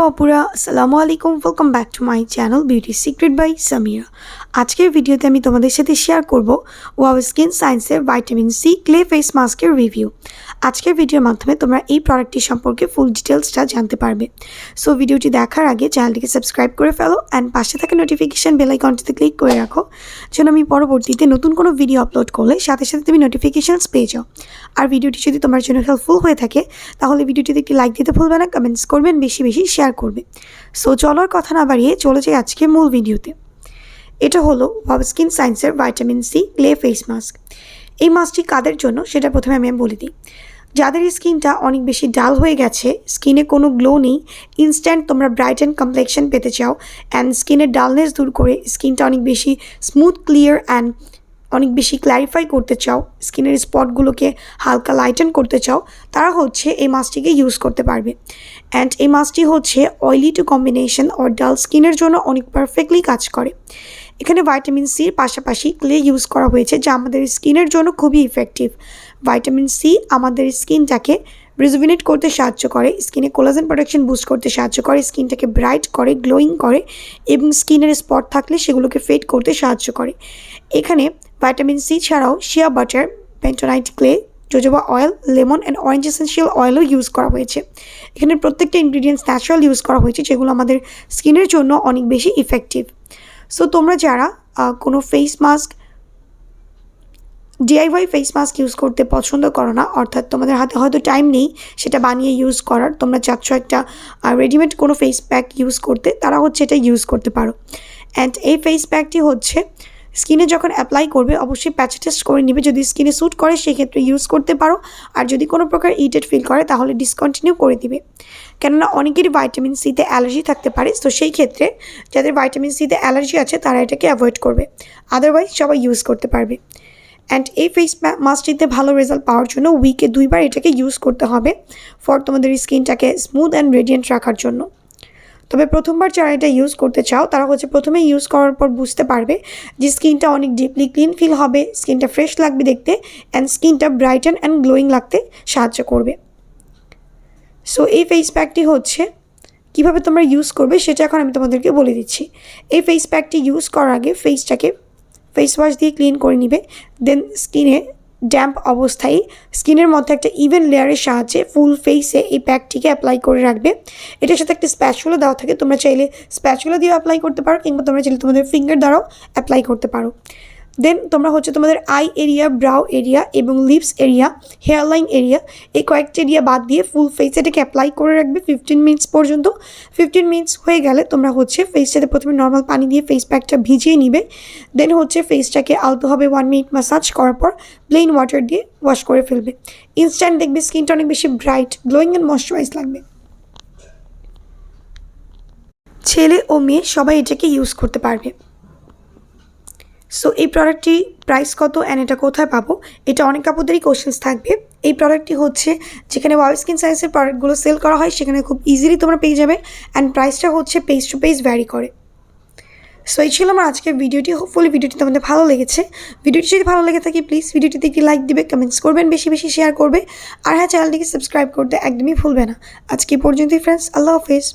অপুরা আসসালামু আলাইকুম, welcome back to my channel beauty secret by Samira. আজকের ভিডিওতে আমি তোমাদের সাথে শেয়ার করব ওয়াও স্কিন সায়েন্সের ভাইটামিন সি ক্লে ফেস মাস্কের রিভিউ। আজকের ভিডিওর মাধ্যমে তোমরা এই প্রোডাক্টটি সম্পর্কে ফুল ডিটেলসটা জানতে পারবে। সো ভিডিওটি দেখার আগে চ্যানেলটিকে সাবস্ক্রাইব করে ফেলো অ্যান্ড পাশে থাকা নোটিফিকেশান বেল আইকনটিতে ক্লিক করে রাখো, যেন আমি পরবর্তীতে নতুন কোনো ভিডিও আপলোড করলে সাথে সাথে তুমি নোটিফিকেশানস পেয়ে যাও। আর ভিডিওটি যদি তোমার জন্য হেল্পফুল হয়ে থাকে তাহলে ভিডিওটিতে একটি লাইক দিতে ভুলবে না, কমেন্টস করবেন, বেশি বেশি শেয়ার করবে। সো চলার কথা না বাড়িয়ে চলে যাই আজকে মূল ভিডিওতে। এটা হলো ওয়াও স্কিন সায়েন্সের vitamin C clay face mask. এই মাস্কটি কাদের জন্য সেটা প্রথমে আমি বলে দিই। যাদের স্কিনটা অনেক বেশি ডাল হয়ে গেছে, স্কিনে কোনো গ্লো নেই, ইনস্ট্যান্ট তোমরা ব্রাইট অ্যান্ড কমপ্লেকশন পেতে চাও অ্যান্ড স্কিনের ডালনেস দূর করে স্কিনটা অনেক বেশি স্মুথ, ক্লিয়ার অ্যান্ড অনেক বেশি ক্ল্যারিফাই করতে চাও, স্কিনের স্পটগুলোকে হালকা লাইটেন করতে চাও, তারা হচ্ছে এই মাস্কটিকে ইউজ করতে পারবে। অ্যান্ড এই মাস্কটি হচ্ছে অয়েলি টু কম্বিনেশন অর ডাল স্কিনের জন্য অনেক পারফেক্টলি কাজ করে। এখানে ভাইটামিন সির পাশাপাশি ক্লে ইউজ করা হয়েছে, যা আমাদের স্কিনের জন্য খুবই ইফেক্টিভ। ভাইটামিন সি আমাদের স্কিনটাকে রিজুভিনেট করতে সাহায্য করে, স্কিনে কোলাজেন প্রোডাকশন বুস্ট করতে সাহায্য করে, স্কিনটাকে ব্রাইট করে, গ্লোয়িং করে এবং স্কিনের স্পট থাকলে সেগুলোকে ফেড করতে সাহায্য করে। এখানে ভাইটামিন সি ছাড়াও shea butter, bentonite clay, jojoba oil, lemon and orange essential অয়েলও ইউজ করা হয়েছে। এখানে প্রত্যেকটা ইনগ্রিডিয়েন্টস ন্যাচারাল ইউজ করা হয়েছে, যেগুলো আমাদের স্কিনের জন্য অনেক বেশি ইফেক্টিভ। সো তোমরা যারা কোনো face mask, DIY face mask use করতে পছন্দ করো না, অর্থাৎ তোমাদের হাতে হয়তো টাইম নেই সেটা বানিয়ে ইউজ করার, তোমরা চাচ্ছ একটা রেডিমেড কোনো ফেস প্যাক ইউজ করতে, তারা হচ্ছে এটা ইউজ করতে পারো। অ্যান্ড এই ফেস প্যাকটি হচ্ছে স্কিনে যখন অ্যাপ্লাই করবে অবশ্যই প্যাচ টেস্ট করে নিবে, যদি স্কিনে স্যুট করে সেক্ষেত্রে ইউজ করতে পারো, আর যদি কোনো প্রকার ইরিটেট ফিল করে তাহলে ডিসকন্টিনিউ করে দিবে। কেননা অনেকেরই ভাইটামিন সিতে অ্যালার্জি থাকতে পারে, তো সেই ক্ষেত্রে যাদের ভাইটামিন সিতে অ্যালার্জি আছে তারা এটাকে অ্যাভয়েড করবে, আদারওয়াইজ সবাই ইউজ করতে পারবে। অ্যান্ড এই ফেস মাস্কটিতে ভালো রেজাল্ট পাওয়ার জন্য উইকে 2 বার এটাকে ইউজ করতে হবে ফর তোমাদের স্কিনটাকে স্মুথ অ্যান্ড রেডিয়েন্ট রাখার জন্য। তবে প্রথমবার যারা এটা ইউজ করতে চাও তারা হচ্ছে প্রথমে ইউজ করার পর বুঝতে পারবে যে স্কিনটা অনেক ডিপলি ক্লিন ফিল হবে, স্কিনটা ফ্রেশ লাগবে দেখতে অ্যান্ড স্কিনটা ব্রাইটেন অ্যান্ড গ্লোয়িং লাগতে সাহায্য করবে। সো এই ফেস প্যাকটি হচ্ছে কীভাবে তোমরা ইউজ করবে সেটা এখন আমি তোমাদেরকে বলে দিচ্ছি। এই ফেস প্যাকটি ইউজ করার আগে ফেসটাকে ফেস ওয়াশ দিয়ে ক্লিন করে নিবে, দেন স্কিনে ড্যাম্প অবস্থায় স্কিনের মধ্যে একটা ইভেন লেয়ারের সাহায্যে ফুল ফেসে এই প্যাকটিকে অ্যাপ্লাই করে রাখবে। এটার সাথে একটা স্প্যাচুলা দেওয়া থাকে, তোমরা চাইলে স্প্যাচুলা দিয়েও অ্যাপ্লাই করতে পারো কিংবা তোমরা চাইলে তোমাদের ফিঙ্গার দ্বারাও অ্যাপ্লাই করতে পারো। দেন তোমরা হচ্ছে তোমাদের আই এরিয়া, ব্রাউ এরিয়া এবং লিপস এরিয়া, হেয়ারলাইন এরিয়া, এই কয়েকটা এরিয়া বাদ দিয়ে ফুল ফেস এটাকে অ্যাপ্লাই করে রাখবে 15 মিনিটস পর্যন্ত। 15 মিনিটস হয়ে গেলে তোমরা হচ্ছে ফেসটাতে প্রথমে নর্মাল পানি দিয়ে ফেস প্যাকটা ভিজিয়ে নিবে, দেন হচ্ছে ফেসটাকে আলতোভাবে 1 মিনিট ম্যাসাজ করার পর প্লেন ওয়াটার দিয়ে ওয়াশ করে ফেলবে। ইনস্ট্যান্ট দেখবে স্কিনটা অনেক বেশি ব্রাইট, গ্লোয়িং অ্যান্ড ময়শ্চারাইজ লাগবে। ছেলে ও মেয়ে সবাই এটাকে ইউজ করতে পারবে। সো এই প্রোডাক্টটি প্রাইস কত অ্যান্ড এটা কোথায় পাবো, এটা অনেক আপুদেরই কোশ্চেন্স থাকবে। এই প্রোডাক্টটি হচ্ছে যেখানে ওয়াও স্কিন সায়েন্সের প্রোডাক্টগুলো সেল করা হয় সেখানে খুব ইজিলি তোমরা পেয়ে যাবে অ্যান্ড প্রাইসটা হচ্ছে পেজ টু পেজ ভ্যারি করে। সো এই ছিল আমার আজকের ভিডিওটি। হোপফুলি ভিডিওটি তোমাদের ভালো লেগেছে। ভিডিওটি যদি ভালো লেগে থাকে প্লিজ ভিডিওটিতে একটি লাইক দিবে, কমেন্টস করবেন, বেশি বেশি শেয়ার করবে, আর হ্যাঁ চ্যানেলটিকে সাবস্ক্রাইব করতে একদমই ভুলবে না। আজকে পর্যন্তই ফ্রেন্ডস, আল্লাহ হাফেজ।